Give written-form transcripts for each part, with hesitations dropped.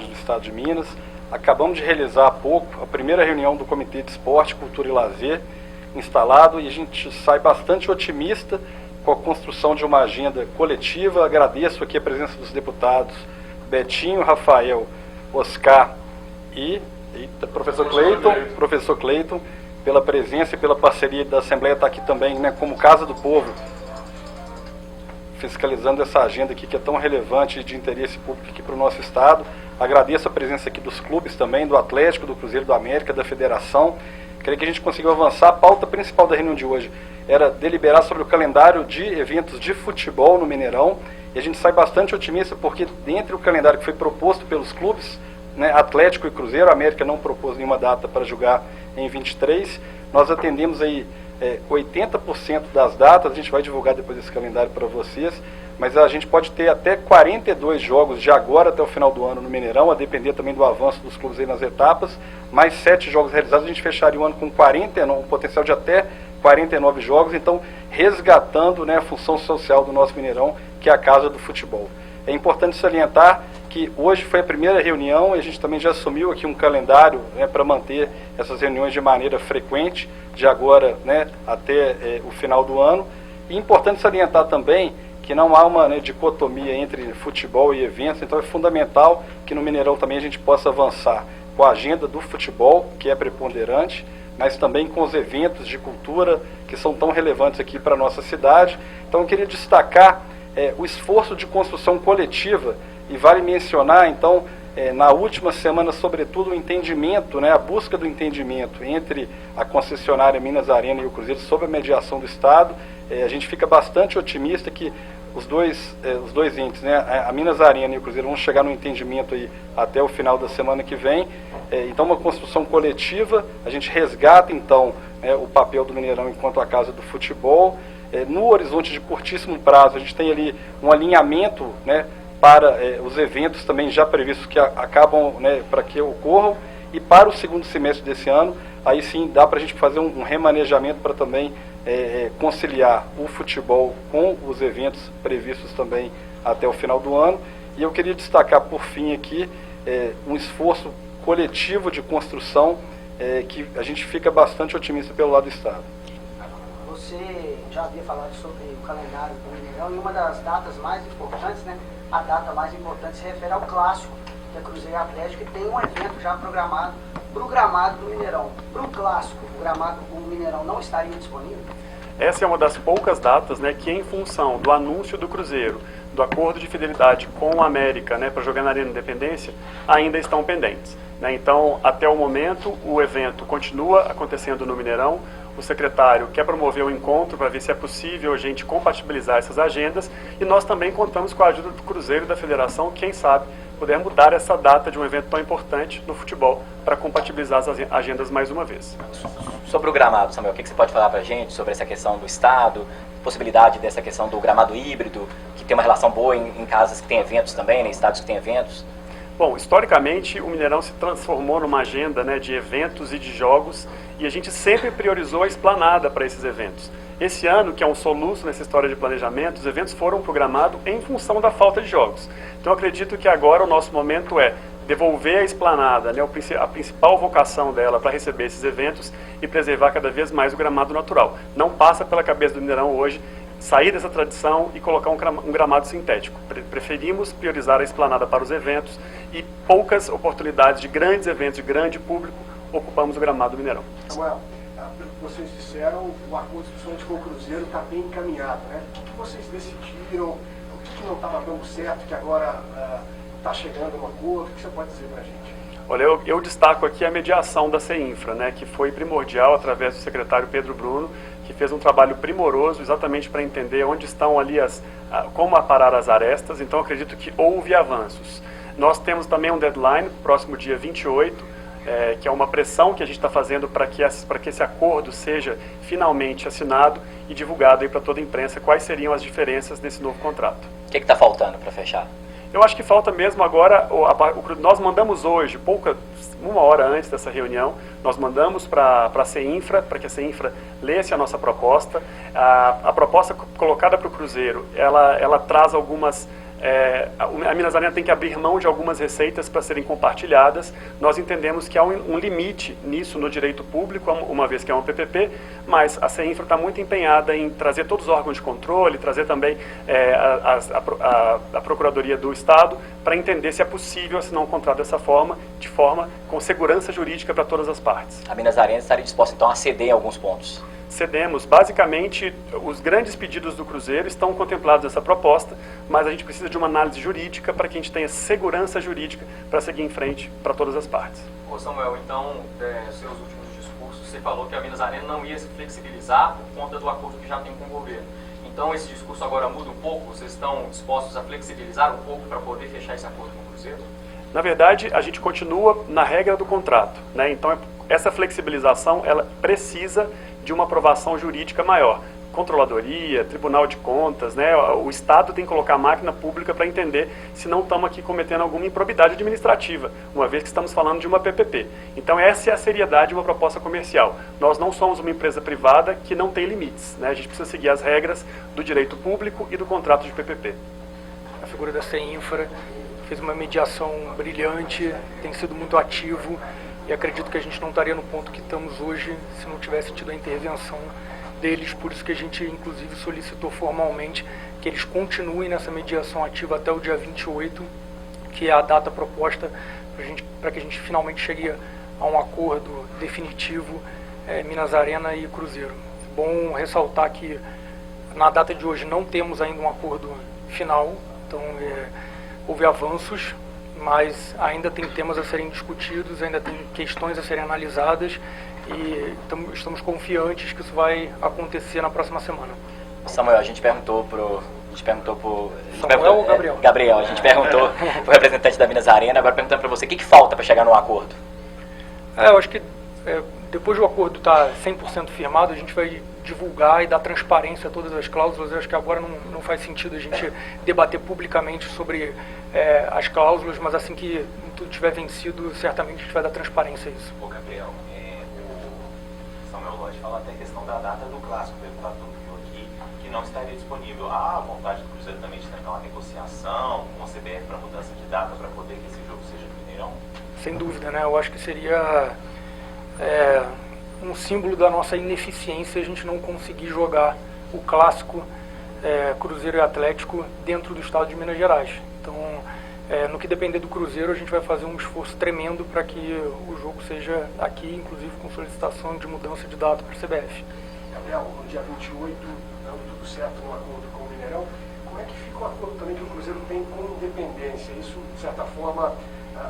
do Estado de Minas. Acabamos de realizar há pouco a primeira reunião do Comitê de Esporte, Cultura e Lazer instalado, e a gente sai bastante otimista com a construção de uma agenda coletiva. Agradeço aqui a presença dos deputados Betinho, Rafael, Oscar e professor Cleiton, pela presença e pela parceria da Assembleia, está aqui também, né, como Casa do Povo, fiscalizando essa agenda aqui que é tão relevante e de interesse público aqui para o nosso Estado. Agradeço a presença aqui dos clubes também, do Atlético, do Cruzeiro, do América, da Federação. Creio que a gente conseguiu avançar. A pauta principal da reunião de hoje era deliberar sobre o calendário de eventos de futebol no Mineirão, e a gente sai bastante otimista porque dentre o calendário que foi proposto pelos clubes, né, Atlético e Cruzeiro, a América não propôs nenhuma data para jogar em 23, nós atendemos aí 80% das datas. A gente vai divulgar depois esse calendário para vocês, mas a gente pode ter até 42 jogos de agora até o final do ano no Mineirão, a depender também do avanço dos clubes aí nas etapas, mais 7 jogos realizados, a gente fecharia o ano com 49, um potencial de até 49 jogos, então resgatando, né, a função social do nosso Mineirão, que é a casa do futebol. É importante salientar que hoje foi a primeira reunião e a gente também já assumiu aqui um calendário, né, para manter essas reuniões de maneira frequente, de agora, né, até o final do ano. E é importante salientar também que não há uma, né, dicotomia entre futebol e eventos, então é fundamental que no Mineirão também a gente possa avançar com a agenda do futebol, que é preponderante, mas também com os eventos de cultura que são tão relevantes aqui para a nossa cidade. Então eu queria destacar o esforço de construção coletiva, e vale mencionar, então, na última semana, sobretudo, o entendimento, né, a busca do entendimento entre a concessionária Minas Arena e o Cruzeiro sobre a mediação do Estado. A gente fica bastante otimista que os dois entes, né, a Minas Arena e o Cruzeiro, vão chegar no entendimento aí até o final da semana que vem. Então, uma construção coletiva, a gente resgata, então, o papel do Mineirão enquanto a casa do futebol. No horizonte de curtíssimo prazo, a gente tem ali um alinhamento, né, para os eventos também já previstos que acabam, né, para que ocorram, e para o segundo semestre desse ano, aí sim dá para a gente fazer um remanejamento para também conciliar o futebol com os eventos previstos também até o final do ano. E eu queria destacar por fim aqui um esforço coletivo de construção que a gente fica bastante otimista pelo lado do Estado. Você já havia falado sobre o calendário do Mineirão, e uma das datas mais importantes, né, a data mais importante se refere ao clássico, que é Cruzeiro e Atlético, que tem um evento já programado para o gramado do Mineirão. Para o clássico, o Mineirão não estaria disponível? Essa é uma das poucas datas, né, que em função do anúncio do Cruzeiro, do acordo de fidelidade com a América, né, para jogar na Arena Independência, ainda estão pendentes, né? Então, até o momento, o evento continua acontecendo no Mineirão. O secretário quer promover um encontro para ver se é possível a gente compatibilizar essas agendas, e nós também contamos com a ajuda do Cruzeiro e da Federação, quem sabe puder mudar essa data de um evento tão importante no futebol para compatibilizar as agendas mais uma vez. Sobre o gramado, Samuel, o que você pode falar para a gente sobre essa questão do Estado, possibilidade dessa questão do gramado híbrido, que tem uma relação boa em casas que têm eventos também, né, estádios que têm eventos? Bom, historicamente o Mineirão se transformou numa agenda, né, de eventos e de jogos, e a gente sempre priorizou a esplanada para esses eventos. Esse ano, que é um soluço nessa história de planejamento, os eventos foram programados em função da falta de jogos. Então eu acredito que agora o nosso momento é devolver a esplanada, né, a principal vocação dela para receber esses eventos e preservar cada vez mais o gramado natural. Não passa pela cabeça do Mineirão hoje sair dessa tradição e colocar um gramado sintético. Preferimos priorizar a esplanada para os eventos, e poucas oportunidades de grandes eventos, de grande público, ocupamos o gramado do Mineirão. Samuel, pelo que vocês disseram, o acordo principalmente com o Cruzeiro está bem encaminhado, né? O que vocês decidiram? O que não estava dando certo, que agora está chegando a um acordo? O que você pode dizer para a gente? Olha, eu destaco aqui a mediação da CEINFRA, né, que foi primordial através do secretário Pedro Bruno, que fez um trabalho primoroso exatamente para entender onde estão ali como aparar as arestas. Então acredito que houve avanços. Nós temos também um deadline, próximo dia 28, que é uma pressão que a gente está fazendo para que esse acordo seja finalmente assinado e divulgado para toda a imprensa quais seriam as diferenças desse novo contrato. O que está faltando para fechar? Eu acho que falta mesmo agora, nós mandamos hoje, uma hora antes dessa reunião, nós mandamos para a CEINFRA, para que a CEINFRA lesse a nossa proposta. A proposta colocada para o Cruzeiro, ela traz algumas A Minas Arena tem que abrir mão de algumas receitas para serem compartilhadas. Nós entendemos que há um limite nisso no direito público, uma vez que é uma PPP, mas a CEINFRA está muito empenhada em trazer todos os órgãos de controle, trazer também a Procuradoria do Estado, para entender se é possível assinar um contrato dessa forma, com segurança jurídica para todas as partes. A Minas Arena estaria disposta então a ceder em alguns pontos? Cedemos. Basicamente, os grandes pedidos do Cruzeiro estão contemplados nessa proposta, mas a gente precisa de uma análise jurídica para que a gente tenha segurança jurídica para seguir em frente para todas as partes. Ô Samuel, então, seus últimos discursos, você falou que a Minas Arena não ia se flexibilizar por conta do acordo que já tem com o governo. Então, esse discurso agora muda um pouco? Vocês estão dispostos a flexibilizar um pouco para poder fechar esse acordo com o Cruzeiro? Na verdade, a gente continua na regra do contrato, né? Então, essa flexibilização, ela precisa de uma aprovação jurídica maior. Controladoria, Tribunal de Contas, né? O Estado tem que colocar a máquina pública para entender se não estamos aqui cometendo alguma improbidade administrativa, uma vez que estamos falando de uma PPP. Então essa é a seriedade de uma proposta comercial. Nós não somos uma empresa privada que não tem limites, né? A gente precisa seguir as regras do direito público e do contrato de PPP. A figura da CEINFRA fez uma mediação brilhante, tem sido muito ativo, e acredito que a gente não estaria no ponto que estamos hoje se não tivesse tido a intervenção deles. Por isso que a gente, inclusive, solicitou formalmente que eles continuem nessa mediação ativa até o dia 28, que é a data proposta para que a gente finalmente chegue a um acordo definitivo, Minas Arena e Cruzeiro. Bom ressaltar que na data de hoje não temos ainda um acordo final, então houve avanços, mas ainda tem temas a serem discutidos, ainda tem questões a serem analisadas, e estamos confiantes que isso vai acontecer na próxima semana. Samuel, a gente perguntou pro Samuel ou Gabriel? Gabriel, a gente perguntou pro representante da Minas Arena, agora perguntando para você, o que falta para chegar num acordo? Eu acho que depois do acordo estar 100% firmado, a gente vai divulgar e dar transparência a todas as cláusulas. Eu acho que agora não faz sentido a gente debater publicamente sobre as cláusulas, mas assim que tudo tiver vencido, certamente a gente vai dar transparência a isso. Ô Gabriel, o Samuel Lodge fala até a questão da data do clássico, o deputado viu aqui, que não estaria disponível. Há a vontade do Cruzeiro também de tentar uma negociação com a CBF para mudança de data, para poder que esse jogo seja no Mineirão? Sem dúvida, né? Eu acho que seria um símbolo da nossa ineficiência a gente não conseguir jogar o clássico Cruzeiro e Atlético dentro do estado de Minas Gerais. Então, no que depender do Cruzeiro, a gente vai fazer um esforço tremendo para que o jogo seja aqui, inclusive com solicitação de mudança de data para a CBF. Gabriel, no dia 28, dando tudo certo no acordo com o Mineirão, como é que fica o acordo também que o Cruzeiro tem com Independência? Isso, de certa forma,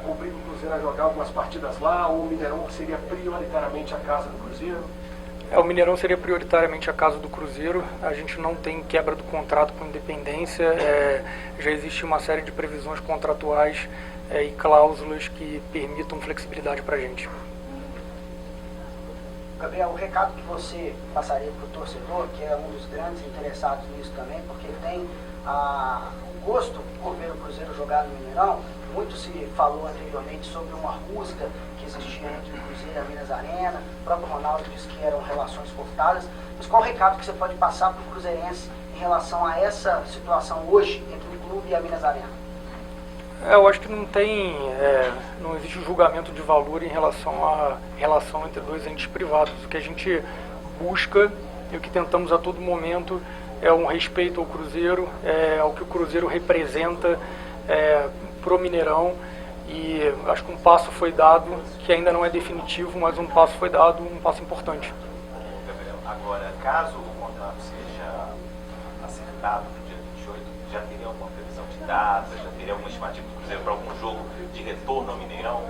obriga o Cruzeiro a jogar algumas partidas lá, ou o Mineirão seria prioritariamente a casa do Cruzeiro? O Mineirão seria prioritariamente a casa do Cruzeiro. A gente não tem quebra do contrato com Independência. Já existe uma série de previsões contratuais e cláusulas que permitam flexibilidade para a gente. Gabriel, o recado que você passaria para o torcedor, que é um dos grandes interessados nisso também, porque ele tem o gosto por ver o Cruzeiro jogar no Mineirão. Muito se falou anteriormente sobre uma rusga que existia entre o Cruzeiro e a Minas Arena. O próprio Ronaldo disse que eram relações cortadas. Mas qual o recado que você pode passar para o cruzeirense em relação a essa situação hoje entre o clube e a Minas Arena? Eu acho que não existe julgamento de valor em relação à relação entre dois entes privados. O que a gente busca e o que tentamos a todo momento é um respeito ao Cruzeiro, ao que o Cruzeiro representa pro Mineirão, e acho que um passo foi dado, que ainda não é definitivo, mas um passo foi dado, um passo importante. Gabriel, agora, caso o contrato seja acertado no dia 28, já teria alguma previsão de data, já teria alguma estimativa do Cruzeiro para algum jogo de retorno ao Mineirão?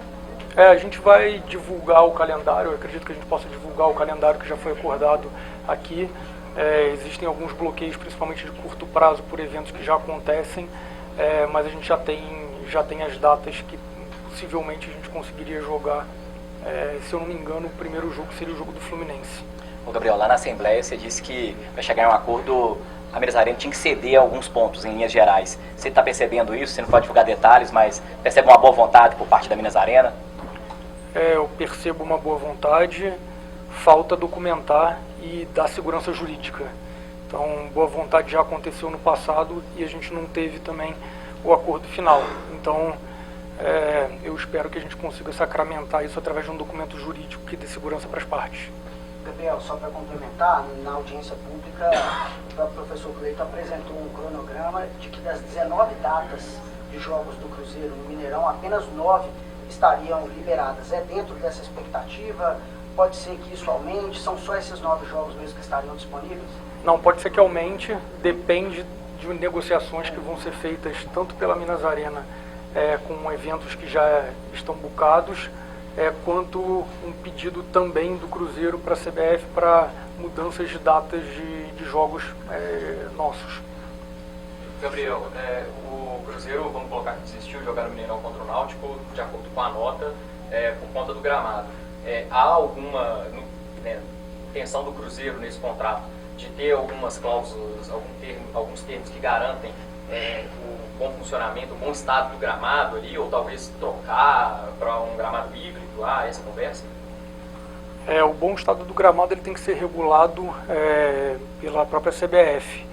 A gente vai divulgar o calendário, eu acredito que a gente possa divulgar o calendário que já foi acordado aqui. Existem alguns bloqueios, principalmente de curto prazo, por eventos que já acontecem, mas a gente já tem as datas que possivelmente a gente conseguiria jogar. Se eu não me engano, o primeiro jogo seria o jogo do Fluminense. Ô Gabriel, lá na Assembleia você disse que para chegar em um acordo a Minas Arena tinha que ceder alguns pontos em linhas gerais. Você está percebendo isso? Você não pode divulgar detalhes, mas percebe uma boa vontade por parte da Minas Arena? Eu percebo uma boa vontade, falta documentar e dar segurança jurídica. Então, boa vontade já aconteceu no passado e a gente não teve também o acordo final. Então, eu espero que a gente consiga sacramentar isso através de um documento jurídico que dê segurança para as partes. Gabriel, só para complementar, na audiência pública, o próprio professor Cleiton apresentou um cronograma de que das 19 datas de jogos do Cruzeiro no Mineirão, apenas 9 estariam liberadas. É dentro dessa expectativa? Pode ser que isso aumente? São só esses 9 jogos mesmo que estariam disponíveis? Não, pode ser que aumente, depende de negociações que vão ser feitas tanto pela Minas Arena com eventos que já estão bucados, quanto um pedido também do Cruzeiro para a CBF para mudanças de datas de jogos nossos. Gabriel, o Cruzeiro, vamos colocar que desistiu de jogar no Mineirão contra o Náutico, de acordo com a nota, por conta do gramado. Há alguma intenção do Cruzeiro nesse contrato de ter algumas cláusulas, alguns termos que garantem o bom funcionamento, o bom estado do gramado ali, ou talvez trocar para um gramado híbrido? Essa conversa? O bom estado do gramado ele tem que ser regulado pela própria CBF.